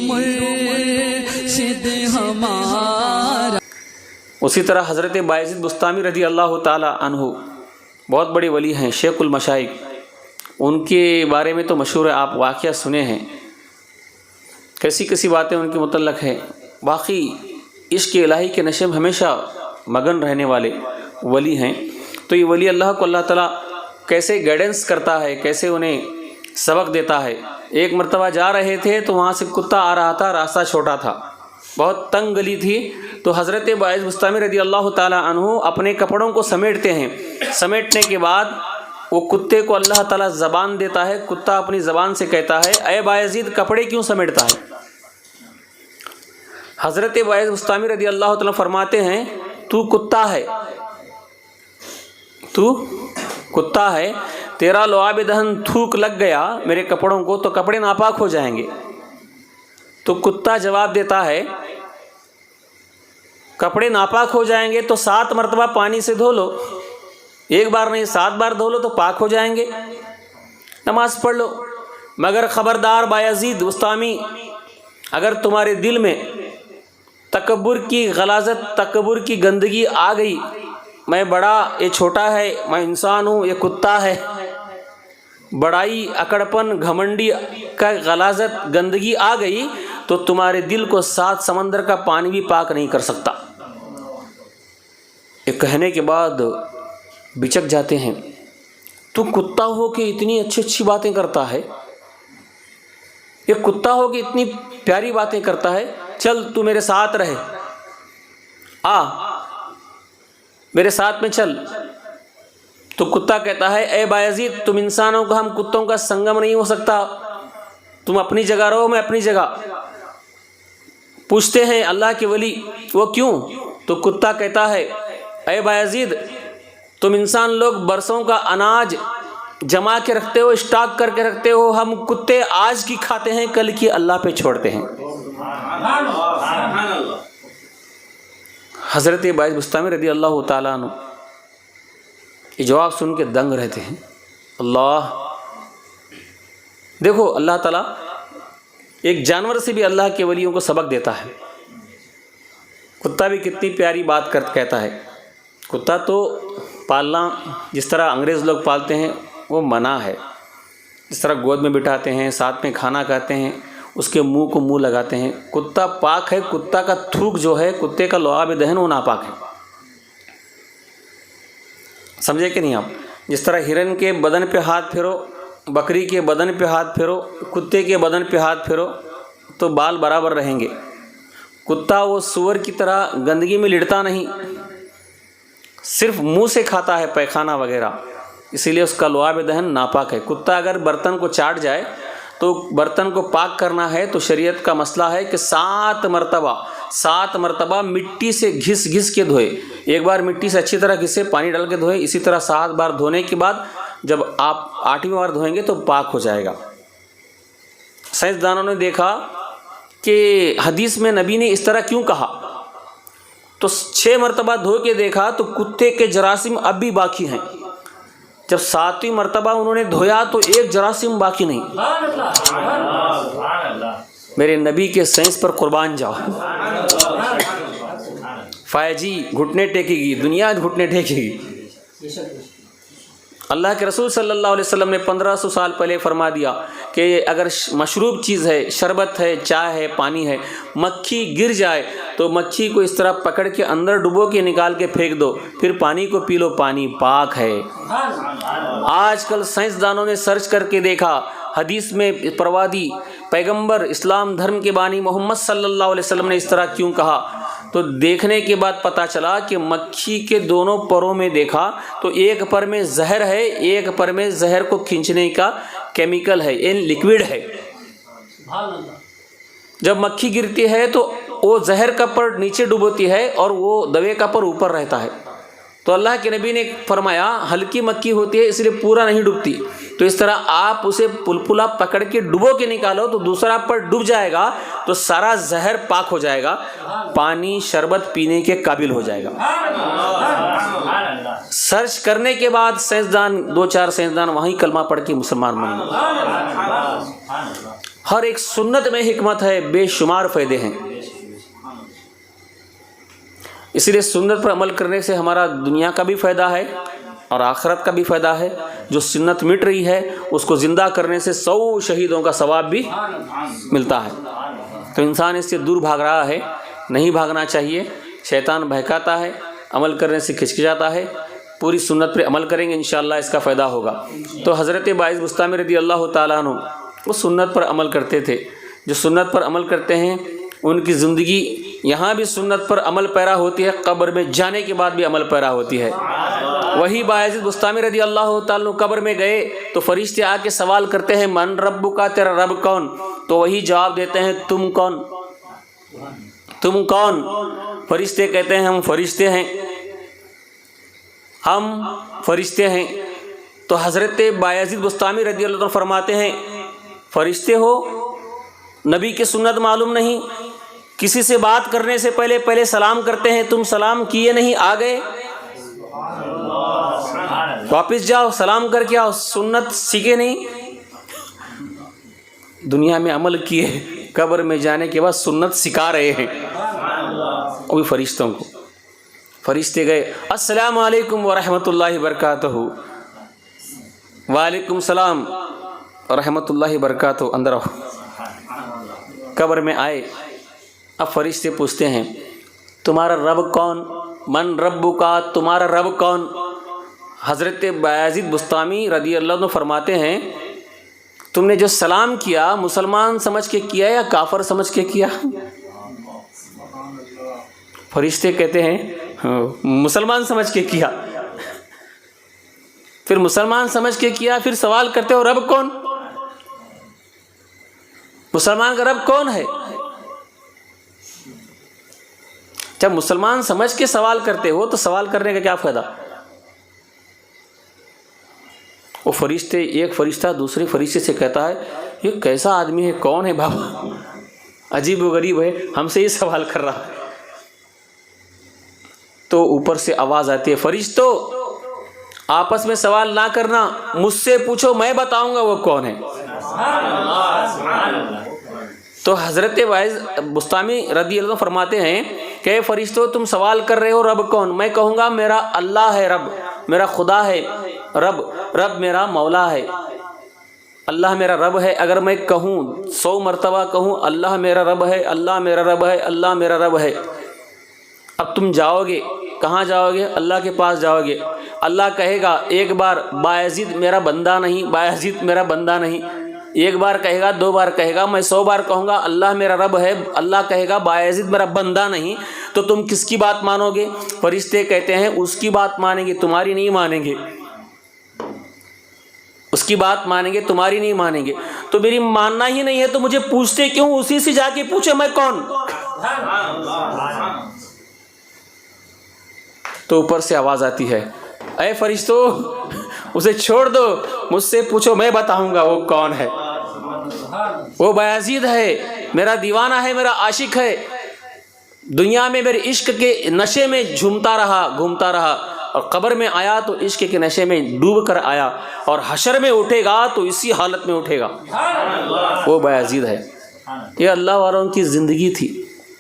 مرشد ہمارا۔ اسی طرح حضرت بایزید بستامی رضی اللہ تعالی عنہ بہت بڑے ولی ہیں، شیخ المشائخ، ان کے بارے میں تو مشہور ہے، آپ واقعہ سنے ہیں، کیسی کیسی باتیں ان کے متعلق ہیں۔ باقی عشق الہی کے نشے میں ہمیشہ مگن رہنے والے ولی ہیں۔ تو یہ ولی اللہ کو اللہ تعالیٰ کیسے گائیڈنس کرتا ہے، کیسے انہیں سبق دیتا ہے۔ ایک مرتبہ جا رہے تھے تو وہاں سے کتا آ رہا تھا، راستہ چھوٹا تھا، بہت تنگ گلی تھی، تو حضرت بایزید بستامی رضی اللہ تعالیٰ عنہ اپنے کپڑوں کو سمیٹتے ہیں، سمیٹنے کے بعد وہ کتے کو اللہ تعالیٰ زبان دیتا ہے، کتا اپنی زبان سے کہتا ہے اے بایزید کپڑے کیوں سمیٹتا ہے؟ حضرت بایزید بستامی رضی اللہ تعالیٰ فرماتے ہیں تو کتا ہے، تو کتا ہے، تیرا لعاب دہن تھوک لگ گیا میرے کپڑوں کو تو کپڑے ناپاک ہو جائیں گے۔ تو کتا جواب دیتا ہے کپڑے ناپاک ہو جائیں گے تو 7 مرتبہ پانی سے دھو لو، ایک بار نہیں 7 بار دھو لو تو پاک ہو جائیں گے، نماز پڑھ لو۔ مگر خبردار بایزید بستامی، اگر تمہارے دل میں تکبر کی غلاظت، تکبر کی گندگی آ گئی، میں بڑا یہ چھوٹا ہے، میں انسان ہوں یہ کتا ہے، بڑائی اکڑپن گھمنڈی کا غلاظت گندگی آ گئی تو تمہارے دل کو 7 سمندر کا پانی بھی پاک نہیں کر سکتا۔ یہ کہنے کے بعد بچک جاتے ہیں، تو کتا ہو کہ اتنی اچھی اچھی باتیں کرتا ہے، یہ کتا ہو کہ اتنی پیاری باتیں کرتا ہے، چل تو میرے ساتھ رہے، آ میرے ساتھ میں چل۔ تو کتا کہتا ہے اے بایزید تم انسانوں کا ہم کتوں کا سنگم نہیں ہو سکتا، تم اپنی جگہ رہو میں اپنی جگہ۔ پوچھتے ہیں اللہ کے ولی وہ کیوں؟ تو کتا کہتا ہے اے بایزید تم انسان لوگ برسوں کا اناج جما کے رکھتے ہو، اسٹاک کر کے رکھتے ہو، ہم کتے آج کی کھاتے ہیں کل کی اللہ پہ چھوڑتے ہیں۔ حضرت بایزید بستامی رضی اللہ تعالیٰ عنہ یہ جواب سن کے دنگ رہتے ہیں۔ اللہ دیکھو اللہ تعالیٰ ایک جانور سے بھی اللہ کے ولیوں کو سبق دیتا ہے۔ کتا بھی کتنی پیاری بات کہتا ہے۔ کتا تو پالنا جس طرح انگریز لوگ پالتے ہیں وہ منع ہے، جس طرح گود میں بٹھاتے ہیں، ساتھ میں کھانا کھاتے ہیں، اس کے منہ کو منہ لگاتے ہیں۔ کتا پاک ہے، کتا کا تھوک جو ہے، کتے کا لعاب دہن وہ ناپاک ہے، سمجھے کہ نہیں آپ؟ جس طرح ہرن کے بدن پہ ہاتھ پھیرو، بکری کے بدن پہ ہاتھ پھیرو، کتے کے بدن پہ ہاتھ پھیرو تو بال برابر رہیں گے۔ کتا وہ سور کی طرح گندگی میں لڑتا نہیں، صرف منہ سے کھاتا ہے پیخانہ وغیرہ، اسی لیے اس کا لعاب دہن ناپاک ہے۔ کتا اگر برتن کو چاٹ جائے تو برتن کو پاک کرنا ہے تو شریعت کا مسئلہ ہے کہ 7 مرتبہ مٹی سے گھس گھس کے دھوئے، ایک بار مٹی سے اچھی طرح گھسے پانی ڈال کے دھوئے، اسی طرح 7 بار دھونے کے بعد جب آپ 8ویں بار دھوئیں گے تو پاک ہو جائے گا۔ سائنسدانوں نے دیکھا کہ حدیث میں نبی نے اس طرح کیوں کہا، تو 6 مرتبہ دھو کے دیکھا تو کتے کے جراثیم اب بھی باقی ہیں، جب 7ویں مرتبہ انہوں نے دھویا تو ایک جراثیم باقی نہیں۔ میرے نبی کے سائنس پر قربان جاؤ۔ فائجی گھٹنے ٹیکے گی، دنیا گھٹنے ٹیکے گی۔ اللہ کے رسول صلی اللہ علیہ وسلم نے 1500 سال پہلے فرما دیا کہ اگر مشروب چیز ہے، شربت ہے، چائے ہے، پانی ہے، مکھی گر جائے تو مکھی کو اس طرح پکڑ کے اندر ڈبو کے نکال کے پھینک دو، پھر پانی کو پی لو، پانی پاک ہے۔ آج کل سائنسدانوں نے سرچ کر کے دیکھا، حدیث میں پروادی پیغمبر اسلام دھرم کے بانی محمد صلی اللہ علیہ وسلم نے اس طرح کیوں کہا، تو دیکھنے کے بعد پتہ چلا کہ مکھی کے دونوں پروں میں دیکھا تو ایک پر میں زہر ہے، ایک پر میں زہر کو کھینچنے کا کیمیکل ہے، یہ لیکوڈ ہے۔ جب مکھی گرتی ہے تو وہ زہر کا پر نیچے ڈوبوتی ہے اور وہ دوے کا پر اوپر رہتا ہے۔ تو اللہ کے نبی نے فرمایا ہلکی مکھی ہوتی ہے اس لیے پورا نہیں ڈوبتی، تو اس طرح آپ اسے پلپلا پکڑ کے ڈبو کے نکالو تو دوسرا پر ڈوب جائے گا تو سارا زہر پاک ہو جائے گا، پانی شربت پینے کے قابل ہو جائے گا۔ سرچ کرنے کے بعد سائنسدان 2-4 سائنسدان وہیں کلمہ پڑھ کے مسلمان بن گئے۔ ہر ایک سنت میں حکمت ہے، بے شمار فائدے ہیں۔ اس لیے سنت پر عمل کرنے سے ہمارا دنیا کا بھی فائدہ ہے اور آخرت کا بھی فائدہ ہے۔ جو سنت مٹ رہی ہے اس کو زندہ کرنے سے 100 شہیدوں کا ثواب بھی ملتا ہے۔ تو انسان اس سے دور بھاگ رہا ہے، نہیں بھاگنا چاہیے۔ شیطان بہکاتا ہے، عمل کرنے سے کھچکچاتا ہے۔ پوری سنت پر عمل کریں گے انشاءاللہ اس کا فائدہ ہوگا۔ تو حضرت باعث بستامی رضی اللہ تعالیٰ عنہ وہ سنت پر عمل کرتے تھے۔ جو سنت پر عمل کرتے ہیں ان کی زندگی یہاں بھی سنت پر عمل پیرا ہوتی ہے، قبر میں جانے کے بعد بھی عمل پیرا ہوتی ہے۔ وہی باعث بستامی رضی اللہ تعالیٰ عنہ قبر میں گئے تو فرشتے آ کے سوال کرتے ہیں من ربک، تیرا رب کون؟ تو وہی جواب دیتے ہیں تم کون؟ تم کون؟ فرشتے کہتے ہیں ہم فرشتے ہیں، ہم فرشتے ہیں۔ تو حضرت بایزید بستامی رضی اللہ عنہ فرماتے ہیں فرشتے ہو، نبی کی سنت معلوم نہیں؟ کسی سے بات کرنے سے پہلے سلام کرتے ہیں، تم سلام کیے نہیں آ گئے؟ واپس جاؤ سلام کر کے آؤ، سنت سیکھے نہیں؟ دنیا میں عمل کیے، قبر میں جانے کے بعد سنت سکھا رہے ہیں ابھی فرشتوں کو۔ فرشتے گئے السلام علیکم ورحمۃ اللہ وبرکاتہ، وعلیکم السلام ورحمۃ اللہ وبرکاتہ، اندر آؤ۔ قبر میں آئے، اب فرشتے پوچھتے ہیں تمہارا رب کون؟ من ربک، تمہارا رب کون؟ حضرت بایزید بستامی رضی اللہ عنہ فرماتے ہیں تم نے جو سلام کیا مسلمان سمجھ کے کیا یا کافر سمجھ کے کیا؟ فرشتے کہتے ہیں مسلمان سمجھ کے کیا۔ پھر مسلمان سمجھ کے کیا، پھر سوال کرتے ہو رب کون؟ مسلمان کا رب کون ہے؟ جب مسلمان سمجھ کے سوال کرتے ہو تو سوال کرنے کا کیا فائدہ؟ وہ فرشتے، ایک فرشتہ دوسرے فرشتے سے کہتا ہے یہ کیسا آدمی ہے، کون ہے بابا، عجیب و غریب ہے، ہم سے یہ سوال کر رہا ہے۔ تو اوپر سے آواز آتی ہے فرشتوں آپس میں سوال نہ کرنا، مجھ سے پوچھو میں بتاؤں گا وہ کون ہے۔ تو حضرت باعث بستامی رضی اللہ عنہ فرماتے ہیں کہ فرشتوں تم سوال کر رہے ہو رب کون؟ میں کہوں گا میرا اللہ ہے رب، میرا خدا ہے رب، رب میرا مولا ہے، اللہ میرا رب ہے۔ اگر میں کہوں 100 مرتبہ کہوں اللہ میرا رب ہے، اللہ میرا رب ہے، اللہ میرا رب ہے، اب تم جاؤ گے کہاں جاؤ گے؟ اللہ کے پاس جاؤ گے۔ اللہ کہے گا ایک بار بایزید میرا بندہ نہیں، بایزید میرا بندہ نہیں، ایک بار کہے گا، 2 بار کہے گا، میں 100 بار کہوں گا اللہ میرا رب ہے، اللہ کہے گا بایزید میرا بندہ نہیں، تو تم کس کی بات مانو گے؟ فرشتے کہتے ہیں اس کی بات مانیں گے، تمہاری نہیں مانیں گے، اس کی بات مانیں گے، تمہاری نہیں مانیں گے۔ تو میری ماننا ہی نہیں ہے تو مجھے پوچھتے کیوں؟ اسی سے جا کے پوچھے میں کون؟ تو اوپر سے آواز آتی ہے اے فرشتوں اسے چھوڑ دو، مجھ سے پوچھو میں بتاؤں گا وہ کون ہے۔ وہ بایزید ہے، میرا دیوانہ ہے، میرا عاشق ہے، دنیا میں میرے عشق کے نشے میں جھومتا رہا، گھومتا رہا، اور قبر میں آیا تو عشق کے نشے میں ڈوب کر آیا، اور حشر میں اٹھے گا تو اسی حالت میں اٹھے گا۔ وہ بایزید ہے۔ یہ اللہ والوں کی زندگی تھی۔